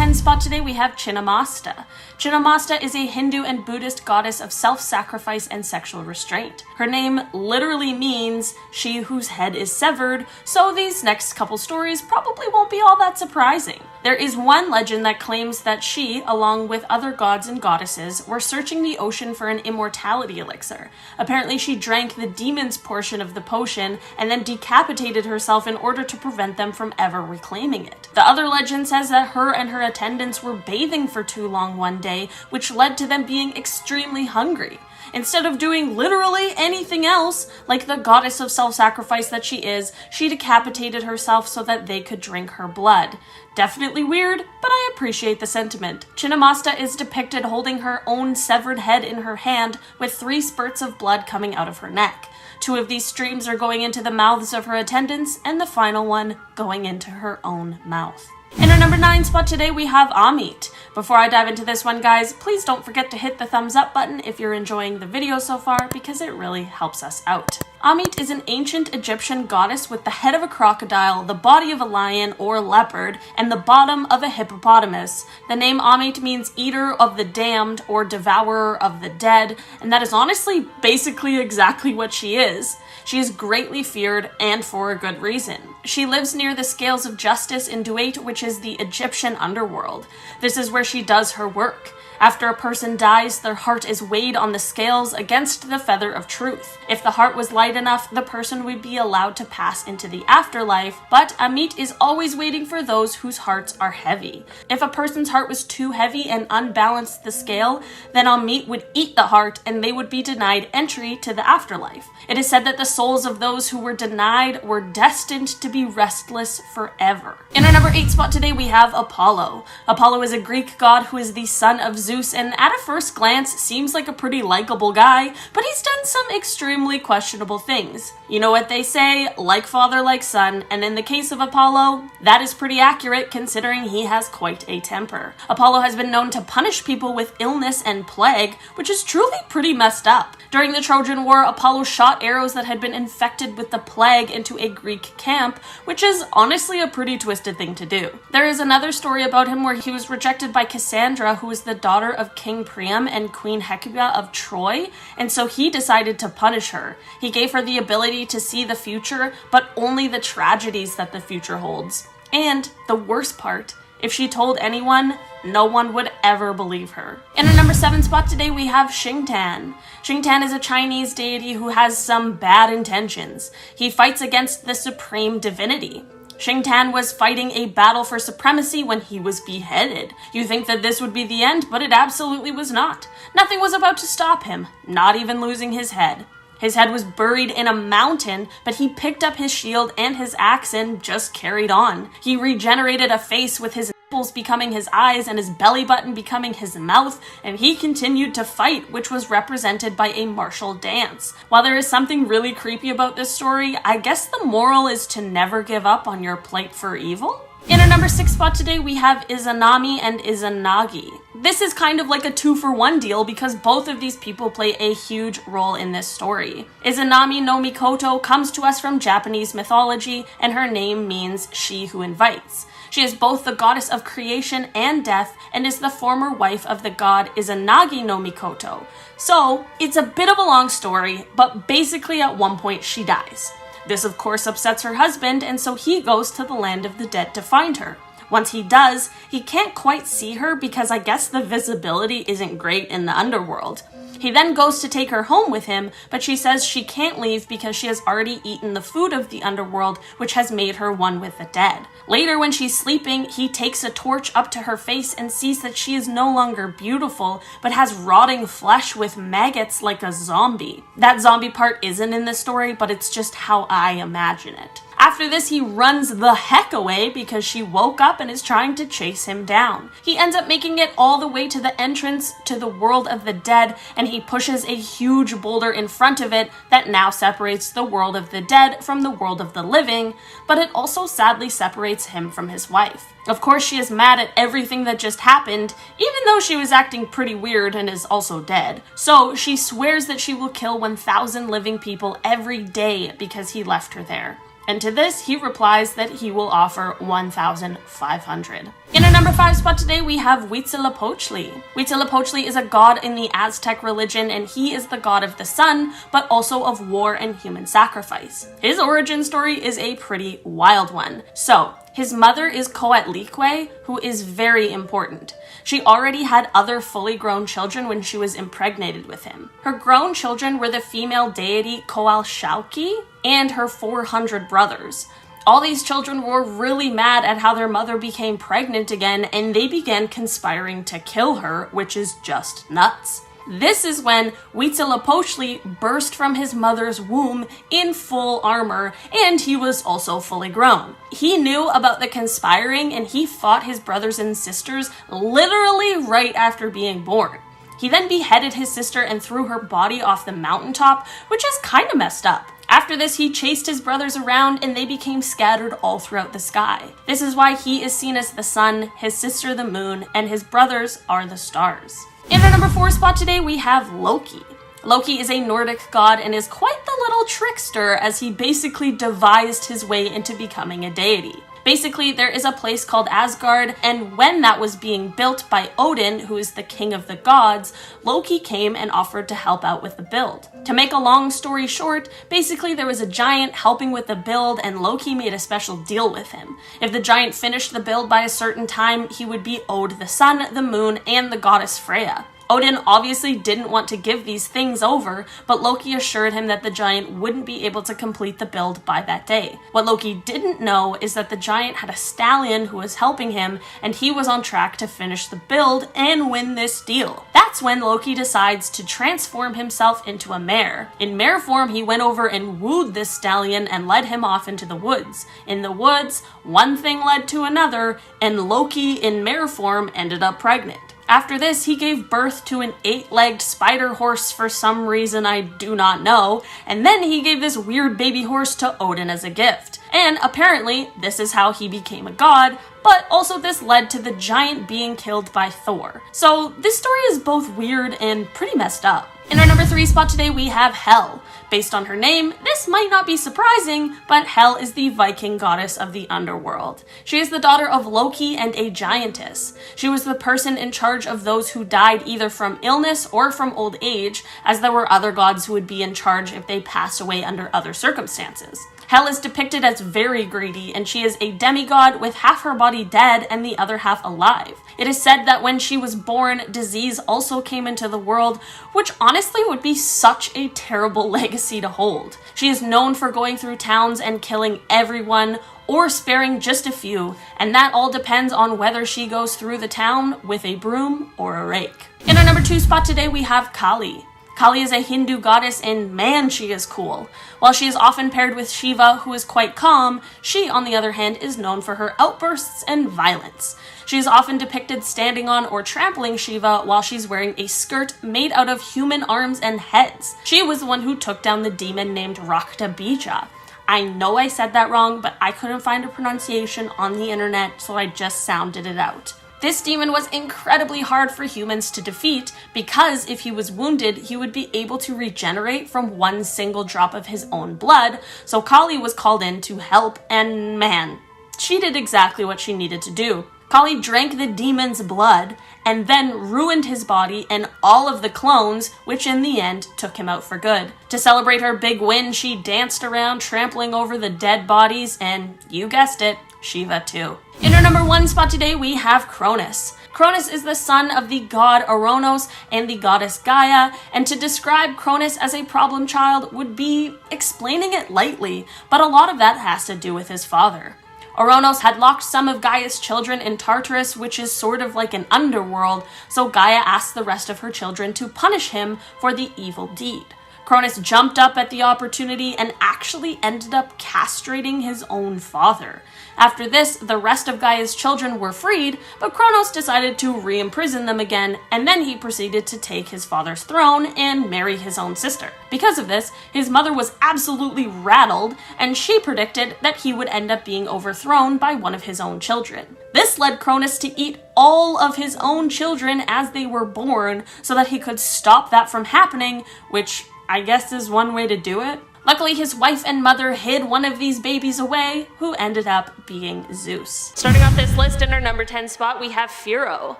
10 spot today we have Chinnamasta. Chinnamasta is a Hindu and Buddhist goddess of self-sacrifice and sexual restraint. Her name literally means she whose head is severed, so these next couple stories probably won't be all that surprising. There is one legend that claims that she, along with other gods and goddesses, were searching the ocean for an immortality elixir. Apparently she drank the demon's portion of the potion and then decapitated herself in order to prevent them from ever reclaiming it. The other legend says that her and her attendants were bathing for too long one day, which led to them being extremely hungry. Instead of doing literally anything else, like the goddess of self-sacrifice that she is, she decapitated herself so that they could drink her blood. Definitely weird, but I appreciate the sentiment. Chinnamasta is depicted holding her own severed head in her hand with 3 spurts of blood coming out of her neck. 2 of these streams are going into the mouths of her attendants, and the final one going into her own mouth. In our number 9 spot today, we have Amit. Before I dive into this one, guys, please don't forget to hit the thumbs up button if you're enjoying the video so far, because it really helps us out. Amit is an ancient Egyptian goddess with the head of a crocodile, the body of a lion or leopard, and the bottom of a hippopotamus. The name Amit means eater of the damned or devourer of the dead, and that is honestly basically exactly what she is. She is greatly feared, and for a good reason. She lives near the scales of justice in Duat, which is the Egyptian underworld. This is where she does her work. After a person dies, their heart is weighed on the scales against the feather of truth. If the heart was light enough, the person would be allowed to pass into the afterlife, but Amit is always waiting for those whose hearts are heavy. If a person's heart was too heavy and unbalanced the scale, then Amit would eat the heart and they would be denied entry to the afterlife. It is said that the souls of those who were denied were destined to be restless forever. In our number 8 spot today, we have Apollo. Apollo is a Greek god who is the son of Zeus, and at a first glance seems like a pretty likable guy, but he's done some extremely questionable things. You know what they say, like father, like son, and in the case of Apollo, that is pretty accurate considering he has quite a temper. Apollo has been known to punish people with illness and plague, which is truly pretty messed up. During the Trojan War, Apollo shot arrows that had been infected with the plague into a Greek camp, which is honestly a pretty twisted thing to do. There is another story about him where he was rejected by Cassandra, who was the daughter of King Priam and Queen Hecuba of Troy, and so he decided to punish her. He gave her the ability to see the future, but only the tragedies that the future holds. And the worst part, if she told anyone, no one would ever believe her. In our number 7 spot today, we have Xingtan. Xingtan is a Chinese deity who has some bad intentions. He fights against the supreme divinity. Xingtan was fighting a battle for supremacy when he was beheaded. You think that this would be the end, but it absolutely was not. Nothing was about to stop him, not even losing his head. His head was buried in a mountain, but he picked up his shield and his axe and just carried on. He regenerated a face with his nipples becoming his eyes and his belly button becoming his mouth, and he continued to fight, which was represented by a martial dance. While there is something really creepy about this story, I guess the moral is to never give up on your plight for evil? In our number 6 spot today, we have IZANAMI and IZANAGI. This is kind of like a 2-for-1 deal because both of these people play a huge role in this story. Izanami no Mikoto comes to us from Japanese mythology, and her name means she who invites. She is both the goddess of creation and death, and is the former wife of the god Izanagi no Mikoto. So, it's a bit of a long story, but basically at one point she dies. This of course upsets her husband, and so he goes to the land of the dead to find her. Once he does, he can't quite see her because I guess the visibility isn't great in the underworld. He then goes to take her home with him, but she says she can't leave because she has already eaten the food of the underworld, which has made her one with the dead. Later, when she's sleeping, he takes a torch up to her face and sees that she is no longer beautiful, but has rotting flesh with maggots like a zombie. That zombie part isn't in the story, but it's just how I imagine it. After this, he runs the heck away because she woke up and is trying to chase him down. He ends up making it all the way to the entrance to the world of the dead, and he pushes a huge boulder in front of it that now separates the world of the dead from the world of the living, but it also sadly separates him from his wife. Of course, she is mad at everything that just happened, even though she was acting pretty weird and is also dead. So she swears that she will kill 1,000 living people every day because he left her there. And to this, he replies that he will offer 1,500. In our number 5 spot spot today we have Huitzilopochtli. Huitzilopochtli is a god in the Aztec religion, and he is the god of the sun, but also of war and human sacrifice. His origin story is a pretty wild one. So, his mother is Coatlicue, who is very important. She already had other fully grown children when she was impregnated with him. Her grown children were the female deity Coalxauhqui and her 400 brothers. All these children were really mad at how their mother became pregnant again, and they began conspiring to kill her, which is just nuts. This is when Huitzilopochtli burst from his mother's womb in full armor, and he was also fully grown. He knew about the conspiring, and he fought his brothers and sisters literally right after being born. He then beheaded his sister and threw her body off the mountaintop, which is kinda messed up. After this, he chased his brothers around and they became scattered all throughout the sky. This is why he is seen as the sun, his sister the moon, and his brothers are the stars. In our number 4 spot today, we have Loki. Loki is a Nordic god and is quite the little trickster, as he basically devised his way into becoming a deity. Basically, there is a place called Asgard, and when that was being built by Odin, who is the king of the gods, Loki came and offered to help out with the build. To make a long story short, basically there was a giant helping with the build, and Loki made a special deal with him. If the giant finished the build by a certain time, he would be owed the sun, the moon, and the goddess Freya. Odin obviously didn't want to give these things over, but Loki assured him that the giant wouldn't be able to complete the build by that day. What Loki didn't know is that the giant had a stallion who was helping him, and he was on track to finish the build and win this deal. That's when Loki decides to transform himself into a mare. In mare form, he went over and wooed this stallion and led him off into the woods. In the woods, one thing led to another, and Loki in mare form ended up pregnant. After this, he gave birth to an 8-legged spider horse for some reason I do not know, and then he gave this weird baby horse to Odin as a gift. And apparently, this is how he became a god, but also this led to the giant being killed by Thor. So this story is both weird and pretty messed up. In our number 3 spot today, we have Hel. Based on her name, this might not be surprising, but Hel is the Viking goddess of the underworld. She is the daughter of Loki and a giantess. She was the person in charge of those who died either from illness or from old age, as there were other gods who would be in charge if they passed away under other circumstances. Hel is depicted as very greedy, and she is a demigod with half her body dead and the other half alive. It is said that when she was born, disease also came into the world, which honestly would be such a terrible legacy to hold. She is known for going through towns and killing everyone, or sparing just a few, and that all depends on whether she goes through the town with a broom or a rake. In our number 2 spot today, we have Kali. Kali is a Hindu goddess, and man, she is cool. While she is often paired with Shiva, who is quite calm, she, on the other hand, is known for her outbursts and violence. She is often depicted standing on or trampling Shiva while she's wearing a skirt made out of human arms and heads. She was the one who took down the demon named Rakta Bija. I know I said that wrong, but I couldn't find a pronunciation on the internet, so I just sounded it out. This demon was incredibly hard for humans to defeat because if he was wounded, he would be able to regenerate from one single drop of his own blood, so Kali was called in to help, and man, she did exactly what she needed to do. Kali drank the demon's blood and then ruined his body and all of the clones, which in the end took him out for good. To celebrate her big win, she danced around trampling over the dead bodies, and you guessed it, Shiva too. In our number 1 spot today, we have Cronus. Cronus is the son of the god Kronos and the goddess Gaia, and to describe Cronus as a problem child would be explaining it lightly, but a lot of that has to do with his father. Kronos had locked some of Gaia's children in Tartarus, which is sort of like an underworld, so Gaia asked the rest of her children to punish him for the evil deed. Cronus jumped up at the opportunity and actually ended up castrating his own father. After this, the rest of Gaia's children were freed, but Cronus decided to re-imprison them again, and then he proceeded to take his father's throne and marry his own sister. Because of this, his mother was absolutely rattled, and she predicted that he would end up being overthrown by one of his own children. This led Cronus to eat all of his own children as they were born, so that he could stop that from happening, which I guess is one way to do it. Luckily, his wife and mother hid one of these babies away, who ended up being Zeus. Starting off this list in our number 10 spot, we have Pharaoh.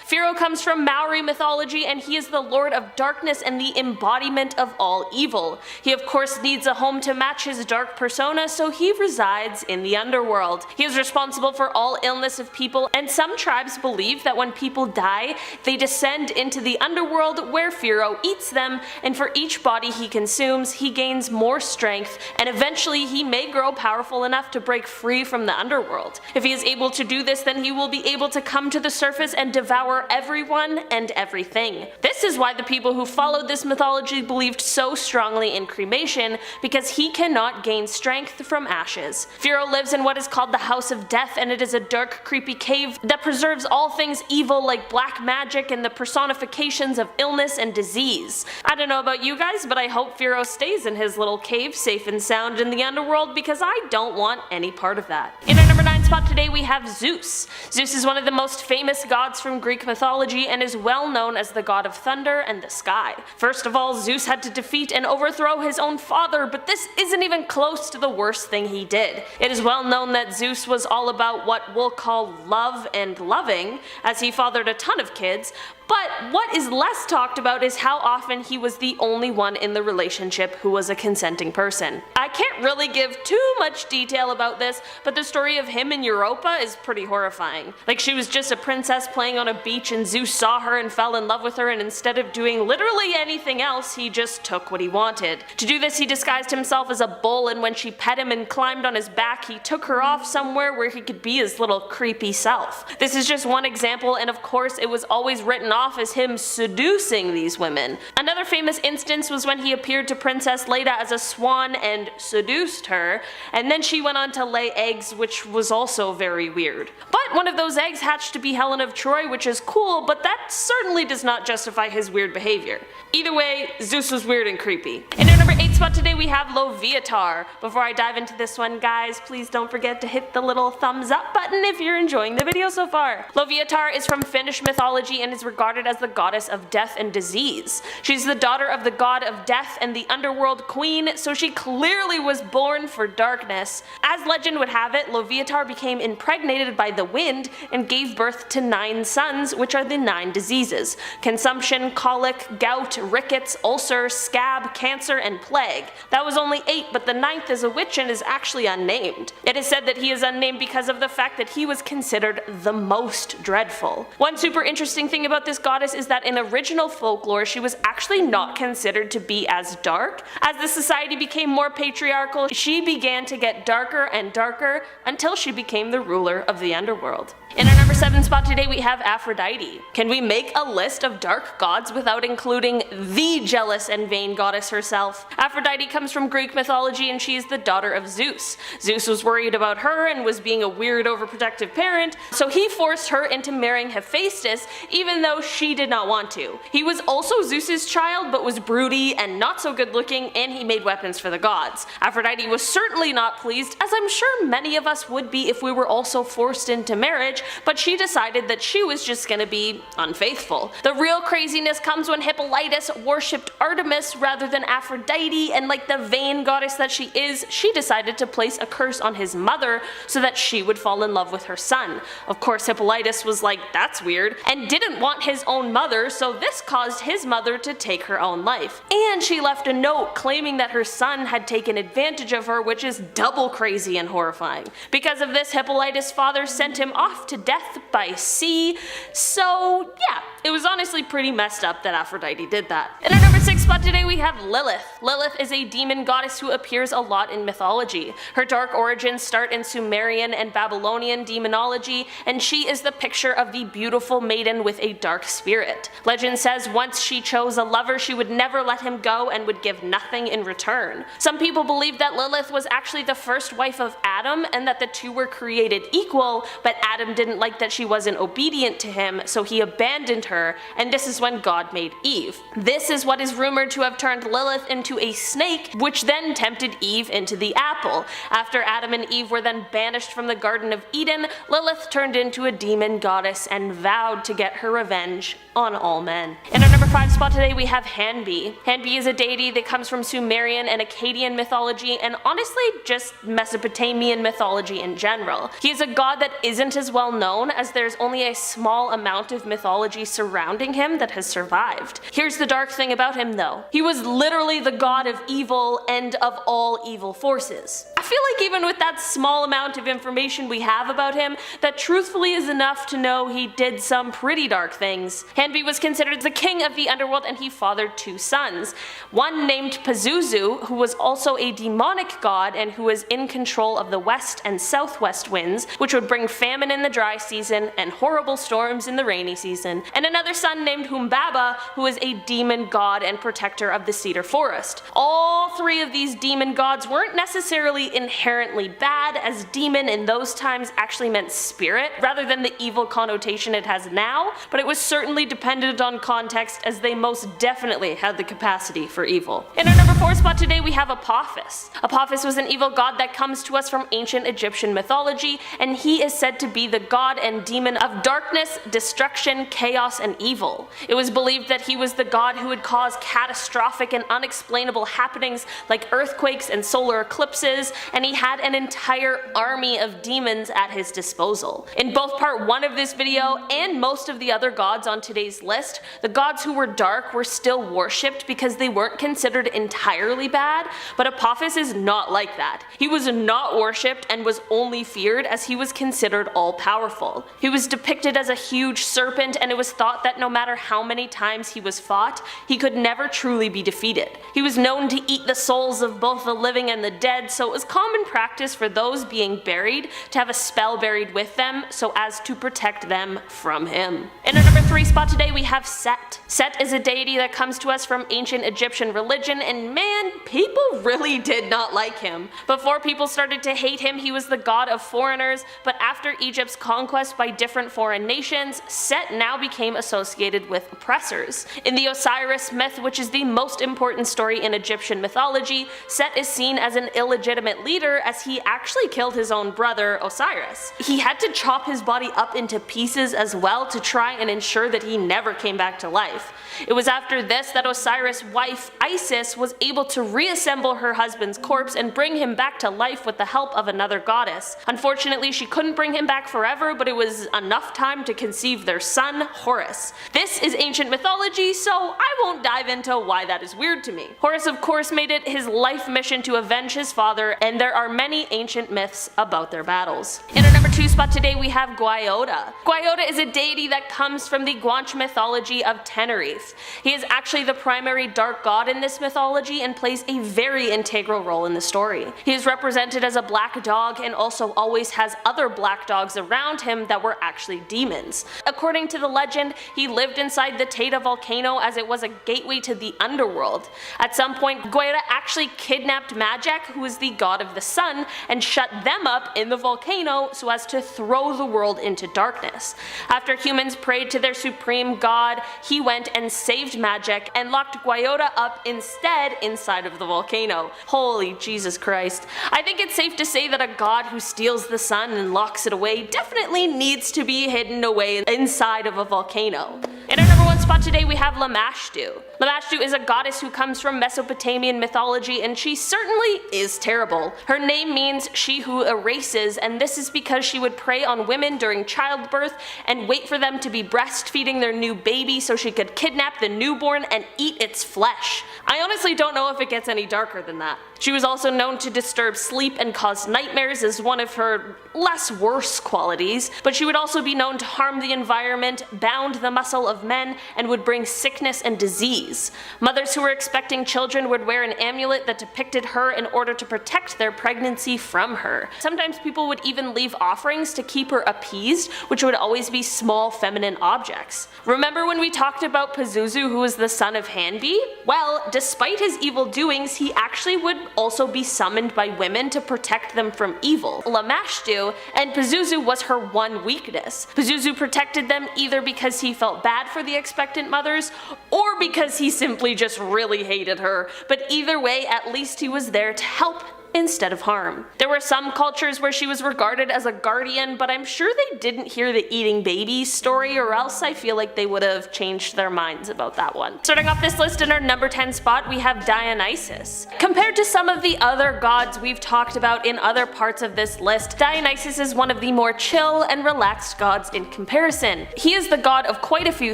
Pharaoh comes from Maori mythology, and he is the lord of darkness and the embodiment of all evil. He of course needs a home to match his dark persona, so he resides in the underworld. He is responsible for all illness of people, and some tribes believe that when people die, they descend into the underworld where Pharaoh eats them, and for each body he consumes, he gains more strength, and eventually he may grow powerful enough to break free from the underworld. If he is able to do this, then he will be able to come to the surface and devour everyone and everything. This is why the people who followed this mythology believed so strongly in cremation, because he cannot gain strength from ashes. Pharaoh lives in what is called the House of Death, and it is a dark, creepy cave that preserves all things evil like black magic and the personifications of illness and disease. I don't know about you guys, but I hope Pharaoh stays in his little cave safe and sound in the underworld, because I don't want any part of that. In our number 9 spot today we have Zeus. Zeus is one of the most famous gods from Greek mythology and is well known as the god of thunder and the sky. First of all, Zeus had to defeat and overthrow his own father, but this isn't even close to the worst thing he did. It is well known that Zeus was all about what we'll call love and loving, as he fathered a ton of kids, but what is less talked about is how often he was the only one in the relationship who was a consenting person. I can't really give too much detail about this, but the story of him and Europa is pretty horrifying. Like, she was just a princess playing on a beach and Zeus saw her and fell in love with her, and instead of doing literally anything else, he just took what he wanted. To do this, he disguised himself as a bull, and when she pet him and climbed on his back, he took her off somewhere where he could be his little creepy self. This is just one example, and of course it was always written off as him seducing these women. Another famous instance was when he appeared to Princess Leda as a swan and seduced her, and then she went on to lay eggs, which was also very weird. But one of those eggs hatched to be Helen of Troy, which is cool, but that certainly does not justify his weird behavior. Either way, Zeus was weird and creepy. In our number 8 spot today we have Loviatar. Before I dive into this one, guys, please don't forget to hit the little thumbs up button if you're enjoying the video so far. Loviatar is from Finnish mythology and is regarded as the goddess of death and disease. She's the daughter of the god of death and the underworld queen, so she clearly was born for darkness. As legend would have it, Loviatar became impregnated by the wind and gave birth to 9 sons, which are the 9 diseases: consumption, colic, gout, rickets, ulcer, scab, cancer, and plague. That was only 8, but the 9th is a witch and is actually unnamed. It is said that he is unnamed because of the fact that he was considered the most dreadful. One super interesting thing about this goddess is that in original folklore she was actually not considered to be as dark. As the society became more patriarchal, she began to get darker and darker until she became the ruler of the underworld. In our number 7 spot today we have Aphrodite. Can we make a list of dark gods without including the jealous and vain goddess herself? Aphrodite comes from Greek mythology and she is the daughter of Zeus. Zeus was worried about her and was being a weird overprotective parent, so he forced her into marrying Hephaestus even though she did not want to. He was also Zeus's child but was broody and not so good looking, and he made weapons for the gods. Aphrodite was certainly not pleased, as I'm sure many of us would be if we were also forced into marriage, but she decided that she was just gonna be unfaithful. The real craziness comes when Hippolytus worshipped Artemis rather than Aphrodite, and like the vain goddess that she is, she decided to place a curse on his mother so that she would fall in love with her son. Of course, Hippolytus was like, that's weird, and didn't want his own mother, so this caused his mother to take her own life. And she left a note claiming that her son had taken advantage of her, which is double crazy and horrifying. Because of this, Hippolytus' father sent him off to death by sea, so yeah, it was honestly pretty messed up that Aphrodite did that. In our number 6 spot today we have Lilith. Lilith is a demon goddess who appears a lot in mythology. Her dark origins start in Sumerian and Babylonian demonology, and she is the picture of the beautiful maiden with a dark spirit. Legend says once she chose a lover, she would never let him go and would give nothing in return. Some people believe that Lilith was actually the first wife of Adam and that the two were created equal, but Adam didn't like that she wasn't obedient to him, so he abandoned her, and this is when God made Eve. This is what is rumored to have turned Lilith into a snake, which then tempted Eve into the apple. After Adam and Eve were then banished from the Garden of Eden, Lilith turned into a demon goddess and vowed to get her revenge on all men. In our number 5 spot today we have Hanbi. Hanbi is a deity that comes from Sumerian and a Akkadian mythology, and honestly just Mesopotamian mythology in general. He is a god that isn't as well known, as there's only a small amount of mythology surrounding him that has survived. Here's the dark thing about him though. He was literally the god of evil and of all evil forces. I feel like even with that small amount of information we have about him, that truthfully is enough to know he did some pretty dark things. Hanbi was considered the king of the underworld, and he fathered two sons. One named Pazuzu, who was also a demonic god and who was in control of the west and southwest winds, which would bring famine in the dry season and horrible storms in the rainy season, and another son named Humbaba, who was a demon god and protector of the cedar forest. All three of these demon gods weren't necessarily inherently bad, as demon in those times actually meant spirit rather than the evil connotation it has now, but it was certainly dependent on context, as they most definitely had the capacity for evil. In our number 4 spot today we have Apophis. Apophis was an evil god that comes to us from ancient Egyptian mythology, and he is said to be the god and demon of darkness, destruction, chaos, and evil. It was believed that he was the god who would cause catastrophic and unexplainable happenings like earthquakes and solar eclipses, and he had an entire army of demons at his disposal. In both part 1 of this video and most of the other gods on today's list, the gods who were dark were still worshipped because they weren't considered entirely bad, but Apophis is not like that. He was not worshipped and was only feared as he was considered all-powerful. He was depicted as a huge serpent, and it was thought that no matter how many times he was fought, he could never truly be defeated. He was known to eat the souls of both the living and the dead, so it was common practice for those being buried to have a spell buried with them so as to protect them from him. In our number 3 spot today we have Set. Set is a deity that comes to us from ancient Egyptian religion, and man, people really did not like him. Before people started to hate him, he was the god of foreigners, but after Egypt's conquest by different foreign nations, Set now became associated with oppressors. In the Osiris myth, which is the most important story in Egyptian mythology, Set is seen as an illegitimate leader, as he actually killed his own brother Osiris. He had to chop his body up into pieces as well to try and ensure that he never came back to life. It was after this that Osiris' wife Isis was able to reassemble her husband's corpse and bring him back to life with the help of another goddess. Unfortunately, she couldn't bring him back forever, but it was enough time to conceive their son, Horus. This is ancient mythology, so I won't dive into why that is weird to me. Horus of course made it his life mission to avenge his father, and there are many ancient myths about their battles. In our number 2 spot today we have GUAYOTA. GUAYOTA is a deity that comes from the Guanche mythology of Tenerife. He is actually the primary dark god in this mythology and plays a very integral role in the story. He is represented as a black dog and also always has other black dogs around him that were actually demons. According to the legend, he lived inside the Teta volcano as it was a gateway to the underworld. At some point, GUAYOTA actually kidnapped Majek, who is the god of the sun, and shut them up in the volcano so as to throw the world into darkness. After humans prayed to their supreme god, he went and saved Majek and locked GUAYOTA up instead inside of the volcano. Holy Jesus Christ. I think it's safe to say that a god who steals the sun and locks it away definitely needs to be hidden away inside of a volcano. In our number 1 spot today we have Lamashtu. Lamashtu is a goddess who comes from Mesopotamian mythology, and she certainly is terrible. Her name means she who erases, and this is because she would prey on women during childbirth and wait for them to be breastfeeding their new baby so she could kidnap the newborn and eat its flesh. I honestly don't know if it gets any darker than that. She was also known to disturb sleep and cause nightmares as one of her less worse qualities, but she would also be known to harm the environment, bound the muscle of men, and would bring sickness and disease. Mothers who were expecting children would wear an amulet that depicted her in order to protect their pregnancy from her. Sometimes people would even leave offerings to keep her appeased, which would always be small feminine objects. Remember when we talked about Pazuzu, who was the son of Hanbi? Well, despite his evil doings, he actually would also be summoned by women to protect them from evil. Lamashtu, and Pazuzu was her one weakness. Pazuzu protected them either because he felt bad for the expectant mothers, or because he simply just really hated her, but either way, at least he was there to help instead of harm. There were some cultures where she was regarded as a guardian, but I'm sure they didn't hear the eating babies story, or else I feel like they would have changed their minds about that one. Starting off this list in our number 10 spot, we have Dionysus. Compared to some of the other gods we've talked about in other parts of this list, Dionysus is one of the more chill and relaxed gods in comparison. He is the god of quite a few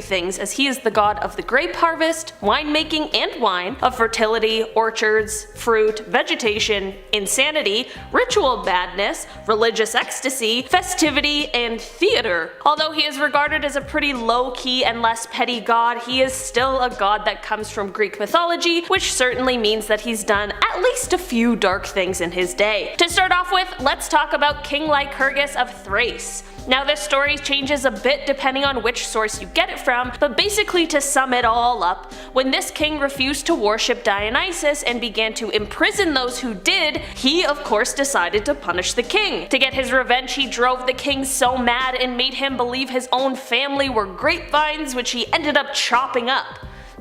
things, as he is the god of the grape harvest, winemaking and wine, of fertility, orchards, fruit, vegetation, insanity, ritual badness, religious ecstasy, festivity, and theater. Although he is regarded as a pretty low-key and less petty god, he is still a god that comes from Greek mythology, which certainly means that he's done at least a few dark things in his day. To start off with, let's talk about King Lycurgus of Thrace. Now this story changes a bit depending on which source you get it from, but basically to sum it all up, when this king refused to worship Dionysus and began to imprison those who did, he of course decided to punish the king. To get his revenge, he drove the king so mad and made him believe his own family were grapevines, which he ended up chopping up.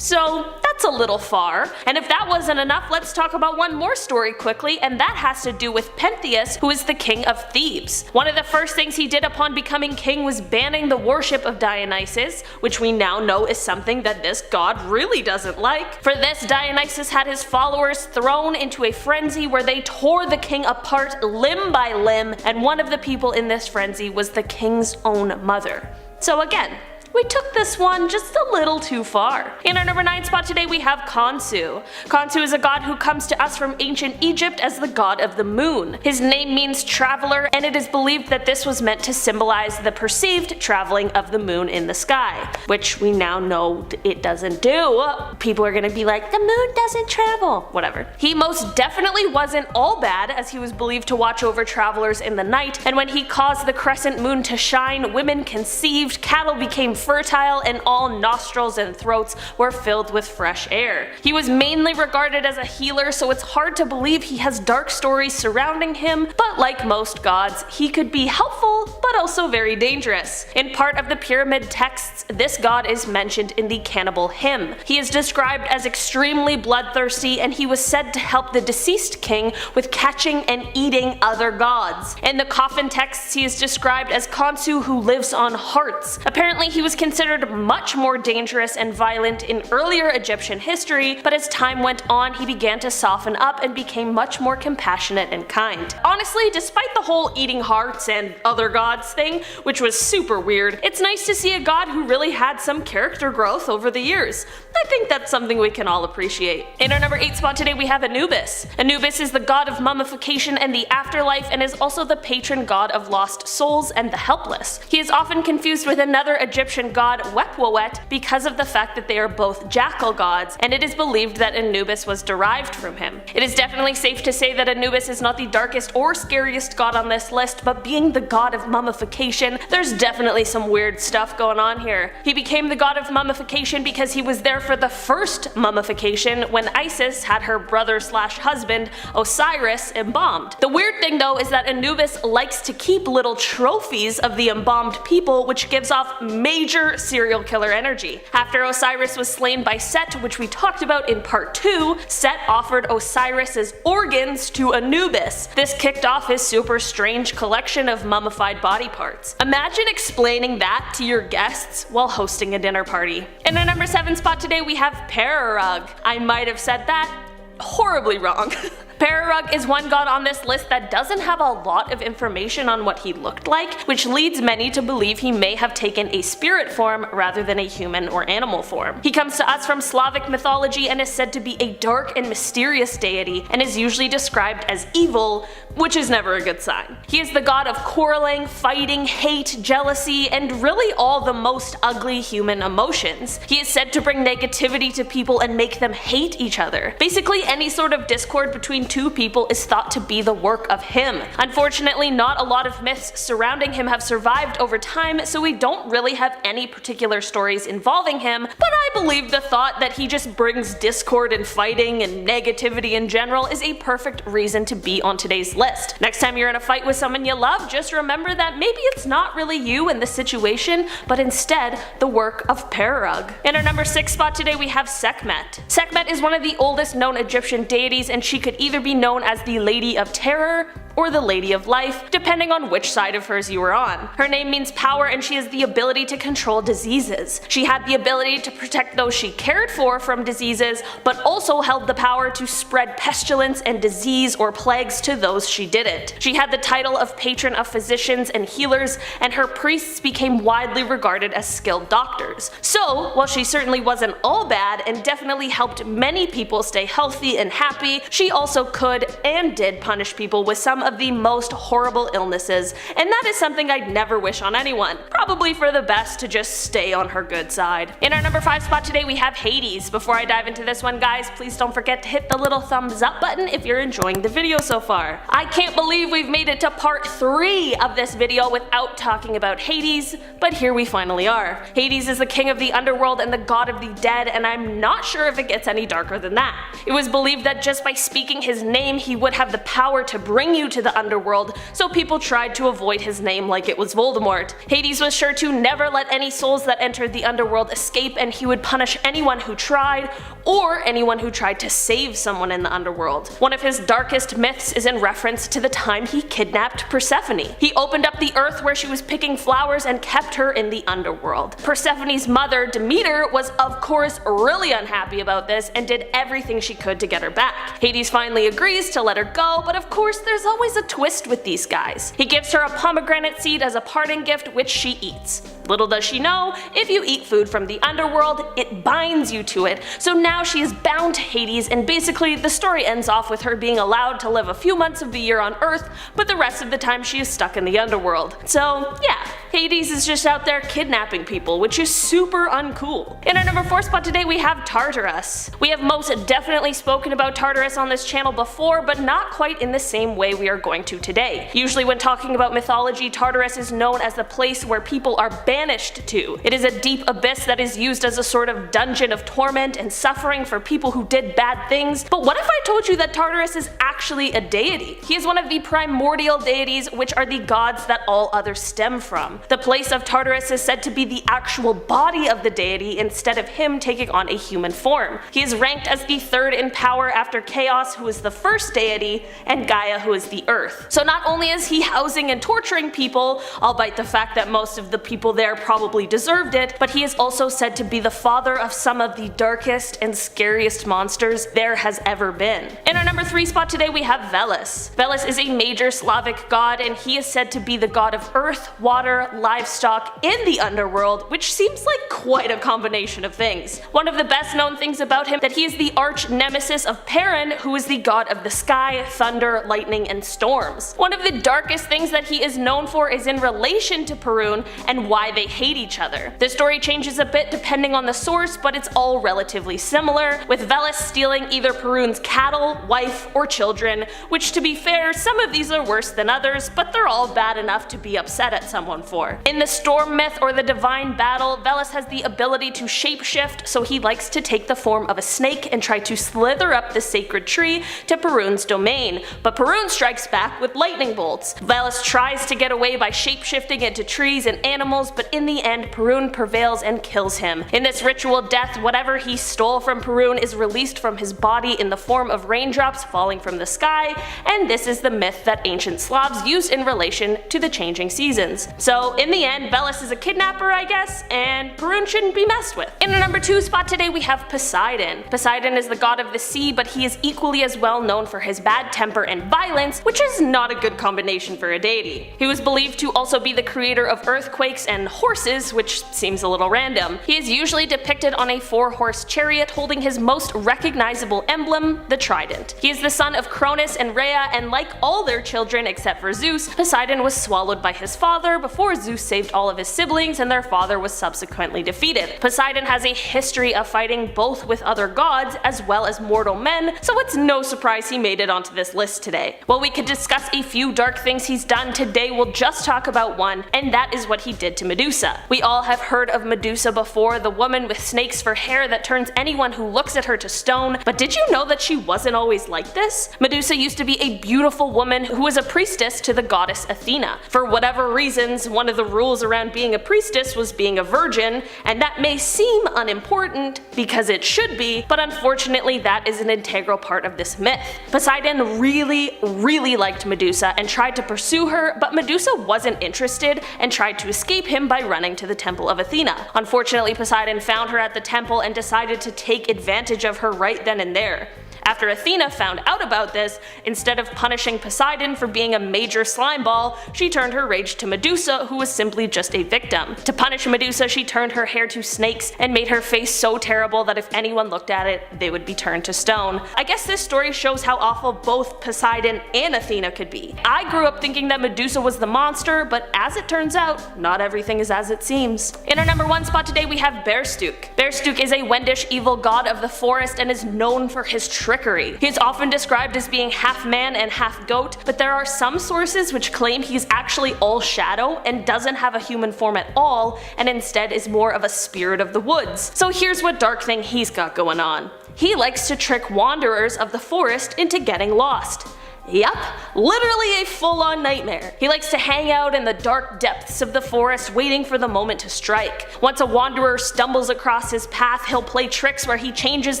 So that's a little far. And if that wasn't enough, let's talk about one more story quickly, and that has to do with Pentheus, who is the king of Thebes. One of the first things he did upon becoming king was banning the worship of Dionysus, which we now know is something that this god really doesn't like. For this, Dionysus had his followers thrown into a frenzy where they tore the king apart limb by limb, and one of the people in this frenzy was the king's own mother. So again, we took this one just a little too far. In our number 9 spot today we have Khonsu. Khonsu is a god who comes to us from ancient Egypt as the god of the moon. His name means traveler, and it is believed that this was meant to symbolize the perceived traveling of the moon in the sky, which we now know it doesn't do. People are gonna be like, the moon doesn't travel, whatever. He most definitely wasn't all bad, as he was believed to watch over travelers in the night, and when he caused the crescent moon to shine, women conceived, cattle became fertile, and all nostrils and throats were filled with fresh air. He was mainly regarded as a healer, so it's hard to believe he has dark stories surrounding him, but like most gods, he could be helpful but also very dangerous. In part of the pyramid texts, this god is mentioned in the cannibal hymn. He is described as extremely bloodthirsty, and he was said to help the deceased king with catching and eating other gods. In the coffin texts, he is described as Khonsu who lives on hearts. Apparently he was considered much more dangerous and violent in earlier Egyptian history, but as time went on he began to soften up and became much more compassionate and kind. Honestly, despite the whole eating hearts and other gods thing, which was super weird, it's nice to see a god who really had some character growth over the years. I think that's something we can all appreciate. In our number 8 spot today we have Anubis. Anubis is the god of mummification and the afterlife, and is also the patron god of lost souls and the helpless. He is often confused with another Egyptian god, Wepwawet, because of the fact that they are both jackal gods, and it is believed that Anubis was derived from him. It is definitely safe to say that Anubis is not the darkest or scariest god on this list, but being the god of mummification, there's definitely some weird stuff going on here. He became the god of mummification because he was there for the first mummification when Isis had her brother/husband Osiris embalmed. The weird thing though is that Anubis likes to keep little trophies of the embalmed people, which gives off major serial killer energy. After Osiris was slain by Set, which we talked about in part 2, Set offered Osiris's organs to Anubis. This kicked off his super strange collection of mummified body parts. Imagine explaining that to your guests while hosting a dinner party. In our number 7 spot today we have Pararug. I might have said that horribly wrong. Pararug is one god on this list that doesn't have a lot of information on what he looked like, which leads many to believe he may have taken a spirit form rather than a human or animal form. He comes to us from Slavic mythology and is said to be a dark and mysterious deity, and is usually described as evil, which is never a good sign. He is the god of quarreling, fighting, hate, jealousy, and really all the most ugly human emotions. He is said to bring negativity to people and make them hate each other. Basically, any sort of discord between two people is thought to be the work of him. Unfortunately, not a lot of myths surrounding him have survived over time, so we don't really have any particular stories involving him, but I believe the thought that he just brings discord and fighting and negativity in general is a perfect reason to be on today's list. Next time you're in a fight with someone you love, just remember that maybe it's not really you in the situation, but instead the work of Pararug. In our number 6 spot today we have Sekhmet. Sekhmet is one of the oldest known Egyptian deities, and she could either either be known as the Lady of Terror or the Lady of Life, depending on which side of hers you were on. Her name means power, and she has the ability to control diseases. She had the ability to protect those she cared for from diseases, but also held the power to spread pestilence and disease or plagues to those she didn't. She had the title of patron of physicians and healers, and her priests became widely regarded as skilled doctors. So, while she certainly wasn't all bad and definitely helped many people stay healthy and happy, she also could and did punish people with some of the most horrible illnesses, and that is something I'd never wish on anyone. Probably for the best to just stay on her good side. In our number 5 spot today we have Hades. Before I dive into this one, guys, please don't forget to hit the little thumbs up button if you're enjoying the video so far. I can't believe we've made it to part 3 of this video without talking about Hades, but here we finally are. Hades is the king of the underworld and the god of the dead, and I'm not sure if it gets any darker than that. It was believed that just by speaking his name he would have the power to bring you to the underworld, so people tried to avoid his name like it was Voldemort. Hades was sure to never let any souls that entered the underworld escape, and he would punish anyone who tried, or anyone who tried to save someone in the underworld. One of his darkest myths is in reference to the time he kidnapped Persephone. He opened up the earth where she was picking flowers and kept her in the underworld. Persephone's mother, Demeter, was of course really unhappy about this and did everything she could to get her back. Hades finally agrees to let her go, but of course there's always a twist with these guys. He gives her a pomegranate seed as a parting gift, which she eats. Little does she know, if you eat food from the underworld, it binds you to it, so now she is bound to Hades, and basically the story ends off with her being allowed to live a few months of the year on Earth, but the rest of the time she is stuck in the underworld. So yeah, Hades is just out there kidnapping people, which is super uncool. In our number 4 spot today we have Tartarus. We have most definitely spoken about Tartarus on this channel before, but not quite in the same way we are going to today. Usually when talking about mythology, Tartarus is known as the place where people are banished to. It is a deep abyss that is used as a sort of dungeon of torment and suffering for people who did bad things. But what if I told you that Tartarus is actually a deity? He is one of the primordial deities, which are the gods that all others stem from. The place of Tartarus is said to be the actual body of the deity instead of him taking on a human form. He is ranked as the 3rd in power after Chaos, who is the first deity, and Gaia, who is the earth. So not only is he housing and torturing people, albeit the fact that most of the people there probably deserved it, but he is also said to be the father of some of the darkest and scariest monsters there has ever been. In our number 3 spot today we have Veles. Veles is a major Slavic god, and he is said to be the god of earth, water, livestock, and the underworld, which seems like quite a combination of things. One of the best known things about him that he is the arch nemesis of Perun, who is the god of the sky, thunder, lightning, and storms. One of the darkest things that he is known for is in relation to Perun and why they hate each other. The story changes a bit depending on the source, but it's all relatively similar, with Veles stealing either Perun's cattle, wife, or children, which to be fair, some of these are worse than others, but they're all bad enough to be upset at someone for. In the storm myth or the divine battle, Veles has the ability to shapeshift, so he likes to take the form of a snake and try to slither up the sacred tree to Perun's domain, but Perun strikes back with lightning bolts. Veles tries to get away by shapeshifting into trees and animals, but in the end Perun prevails and kills him. In this ritual death, whatever he stole from Perun is released from his body in the form of raindrops falling from the sky, and this is the myth that ancient Slavs used in relation to the changing seasons. So in the end, Veles is a kidnapper, I guess, and Perun shouldn't be messed with. In the number 2 spot today we have Poseidon. Poseidon is the god of the sea, but he is equally as well known for his bad temper and violence, which is not a good combination for a deity. He was believed to also be the creator of earthquakes and horses, which seems a little random. He is usually depicted on a 4-horse chariot holding his most recognizable emblem, the trident. He is the son of Cronus and Rhea, and like all their children except for Zeus, Poseidon was swallowed by his father before Zeus saved all of his siblings and their father was subsequently defeated. Poseidon has a history of fighting both with other gods as well as mortal men, so it's no surprise he made it onto this list today. While we could discuss a few dark things he's done, today we'll just talk about one, and that is what he did to Medusa. Medusa. We all have heard of Medusa before, the woman with snakes for hair that turns anyone who looks at her to stone, but did you know that she wasn't always like this? Medusa used to be a beautiful woman who was a priestess to the goddess Athena. For whatever reasons, one of the rules around being a priestess was being a virgin, and that may seem unimportant, because it should be, but unfortunately that is an integral part of this myth. Poseidon really liked Medusa and tried to pursue her, but Medusa wasn't interested and tried to escape him by running to the temple of Athena. Unfortunately, Poseidon found her at the temple and decided to take advantage of her right then and there. After Athena found out about this, instead of punishing Poseidon for being a major slimeball, she turned her rage to Medusa, who was simply just a victim. To punish Medusa, she turned her hair to snakes and made her face so terrible that if anyone looked at it, they would be turned to stone. I guess this story shows how awful both Poseidon and Athena could be. I grew up thinking that Medusa was the monster, but as it turns out, not everything is as it seems. In our number 1 spot today we have Bearstuk. Bearstuk is a Wendish evil god of the forest and is known for his trickery. He is often described as being half man and half goat, but there are some sources which claim he's actually all shadow and doesn't have a human form at all, and instead is more of a spirit of the woods. So here's what dark thing he's got going on. He likes to trick wanderers of the forest into getting lost. Yup, literally a full-on nightmare. He likes to hang out in the dark depths of the forest waiting for the moment to strike. Once a wanderer stumbles across his path, he'll play tricks where he changes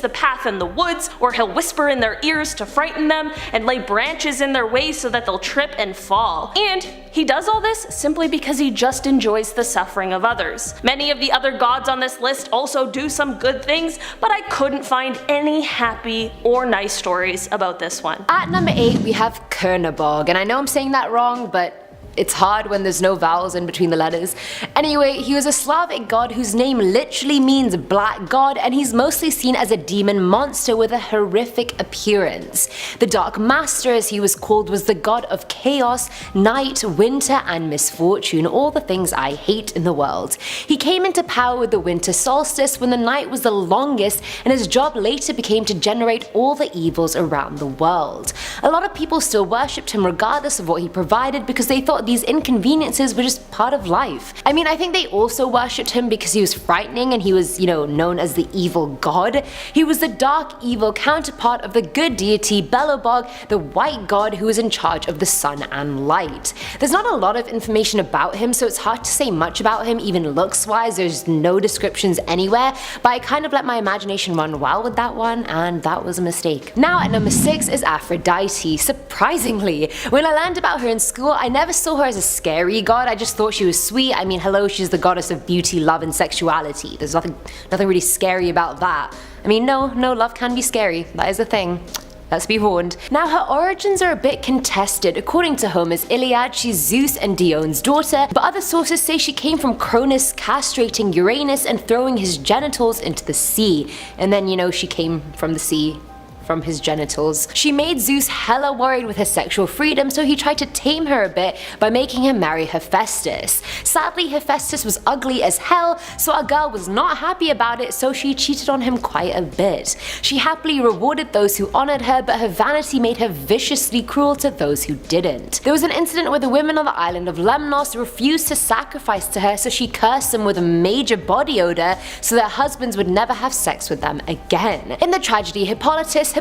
the path in the woods, or he'll whisper in their ears to frighten them and lay branches in their way so that they'll trip and fall. And he does all this simply because he just enjoys the suffering of others. Many of the other gods on this list also do some good things, but I couldn't find any happy or nice stories about this one. At number 8 we have Kernabog, and I know I'm saying that wrong, but it's hard when there's no vowels in between the letters. Anyway, he was a Slavic god whose name literally means black god, and he's mostly seen as a demon monster with a horrific appearance. The Dark Master, as he was called, was the god of chaos, night, winter, and misfortune, all the things I hate in the world. He came into power with the winter solstice when the night was the longest, and his job later became to generate all the evils around the world. A lot of people still worshipped him regardless of what he provided because they thought these inconveniences were just part of life. I mean, I think they also worshipped him because he was frightening and he was, known as the evil god. He was the dark evil counterpart of the good deity Belobog, the white god who was in charge of the sun and light. There's not a lot of information about him, so it's hard to say much about him even looks wise. There's no descriptions anywhere, but I kind of let my imagination run wild with that one, and that was a mistake. Now at number 6 is Aphrodite. Surprisingly, when I learned about her in school, I never saw her as a scary god. I just thought she was sweet. I mean, hello, she's the goddess of beauty, love, and sexuality. There's nothing really scary about that. I mean, no, love can be scary. That is a thing. Let's be warned. Now her origins are a bit contested. According to Homer's Iliad, she's Zeus and Dion's daughter, but other sources say she came from Cronus castrating Uranus and throwing his genitals into the sea. And then, she came from the sea. From his genitals. She made Zeus hella worried with her sexual freedom, so he tried to tame her a bit by making her marry Hephaestus. Sadly, Hephaestus was ugly as hell, so our girl was not happy about it, so she cheated on him quite a bit. She happily rewarded those who honored her, but her vanity made her viciously cruel to those who didn't. There was an incident where the women on the island of Lemnos refused to sacrifice to her, so she cursed them with a major body odor so their husbands would never have sex with them again. In the tragedy Hippolytus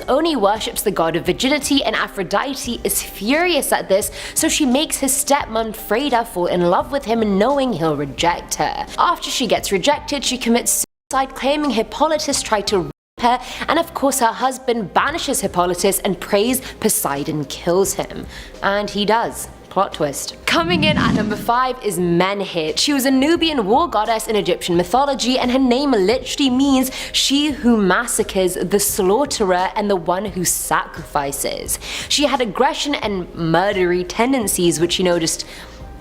only worships the god of virginity, and Aphrodite is furious at this, so she makes his stepmom Freyda fall in love with him knowing he'll reject her. After she gets rejected, she commits suicide, claiming Hippolytus tried to rape her, and of course her husband banishes Hippolytus and prays Poseidon kills him. And he does. Plot twist. Coming in at number 5 is Menhit. She was a Nubian war goddess in Egyptian mythology, and her name literally means she who massacres, the slaughterer, and the one who sacrifices. She had aggression and murdery tendencies, which just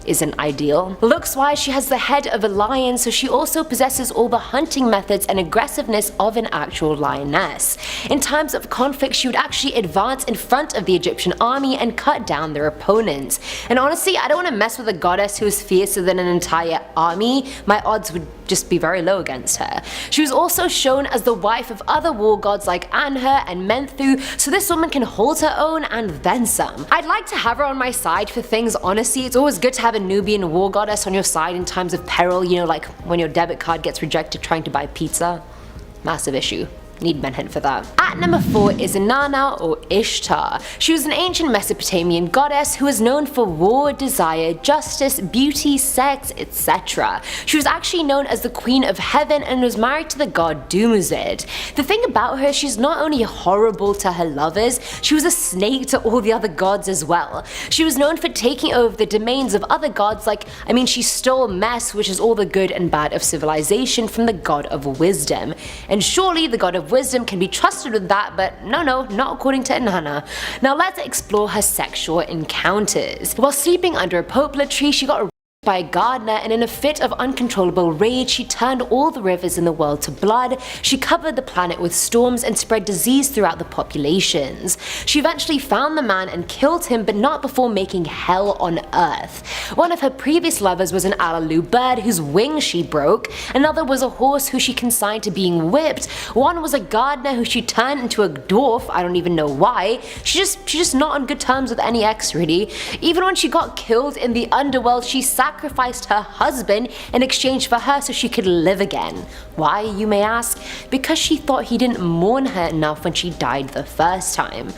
isn't ideal. Looks wise, she has the head of a lion, so she also possesses all the hunting methods and aggressiveness of an actual lioness. In times of conflict, she would actually advance in front of the Egyptian army and cut down their opponents. And honestly, I don't want to mess with a goddess who is fiercer than an entire army. My odds would just be very low against her. She was also shown as the wife of other war gods like Anhur and Menthu, so this woman can hold her own and then some. I'd like to have her on my side for things, honestly. It's always good to have a Nubian war goddess on your side in times of peril, you know, like when your debit card gets rejected trying to buy pizza. Massive issue. Need mention for that. At number 4 is Inanna or Ishtar. She was an ancient Mesopotamian goddess who was known for war, desire, justice, beauty, sex, etc. She was actually known as the Queen of Heaven and was married to the god Dumuzid. The thing about her, she's not only horrible to her lovers, she was a snake to all the other gods as well. She was known for taking over the domains of other gods, she stole Mes, which is all the good and bad of civilization, from the god of wisdom. And surely the god of wisdom can be trusted with that, but no, not according to Inanna. Now let's explore her sexual encounters. While sleeping under a poplar tree, she got by a gardener, and in a fit of uncontrollable rage she turned all the rivers in the world to blood. She covered the planet with storms and spread disease throughout the populations. She eventually found the man and killed him, but not before making hell on earth. One of her previous lovers was an Alaloo bird whose wings she broke, another was a horse who she consigned to being whipped, one was a gardener who she turned into a dwarf, I don't even know why. She's just not on good terms with any ex really. Even when she got killed in the underworld, she sacrificed her husband in exchange for her so she could live again. Why, you may ask? Because she thought he didn't mourn her enough when she died the first time.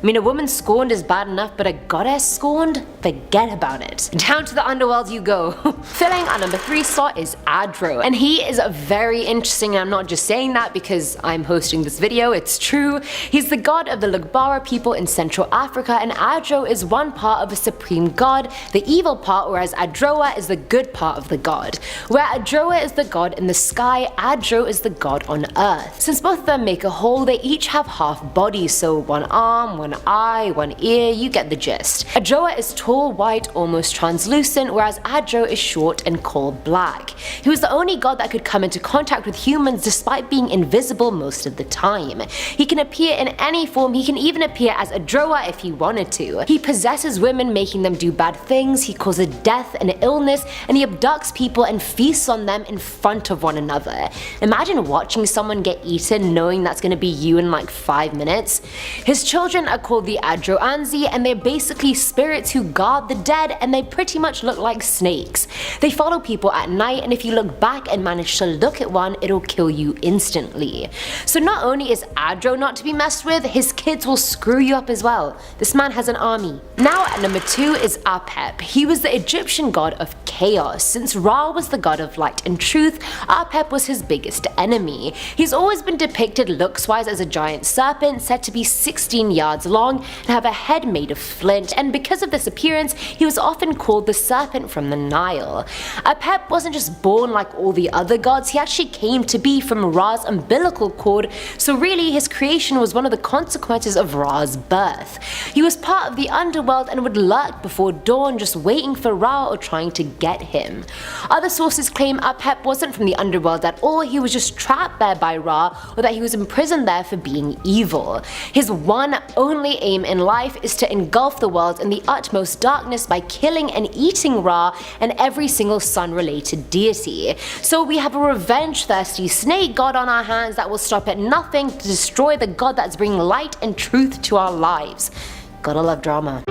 A woman scorned is bad enough, but a goddess scorned? Forget about it. Down to the underworld you go. Filling our number 3 slot is Adro, and he is very interesting, and I'm not just saying that because I'm hosting this video, it's true. He's the god of the Lugbara people in Central Africa, and Adro is one part of a supreme god, the evil part, whereas Adroa is the good part of the god. Where Adroa is the god in the sky, Adro is the god on earth. Since both of them make a whole, they each have half bodies, so one arm, one eye, one ear, you get the gist. Adroa is tall, white, almost translucent, whereas Adro is short and coal black. He was the only god that could come into contact with humans despite being invisible most of the time. He can appear in any form, he can even appear as Adroa if he wanted to. He possesses women, making them do bad things, he causes death and illness, and he abducts people and feasts on them in front of one another. Imagine watching someone get eaten knowing that's gonna be you in like 5 minutes. His children are called the Adroanzi, and they're basically spirits who guard the dead, and they pretty much look like snakes. They follow people at night, and if you look back and manage to look at one, it'll kill you instantly. So not only is Adro not to be messed with, his kids will screw you up as well. This man has an army. Now at number 2 is Apep. He was the Egyptian god of chaos. Since Ra was the god of light and truth, Apep was his biggest enemy. He's always been depicted looks-wise as a giant serpent said to be 16 yards long and have a head made of flint, and because of this appearance, he was often called the serpent from the Nile. Apep wasn't just born like all the other gods, he actually came to be from Ra's umbilical cord, so really his creation was one of the consequences of Ra's birth. He was part of the underworld and would lurk before dawn just waiting for Ra or trying to get him. Other sources claim Apep wasn't from the underworld at all, he was just trapped there by Ra, or that he was imprisoned there for being evil. His one only aim in life is to engulf the world in the utmost darkness by killing and eating Ra and every single sun-related deity. So we have a revenge-thirsty snake god on our hands that will stop at nothing to destroy the god that's bringing light and truth to our lives. Gotta love drama.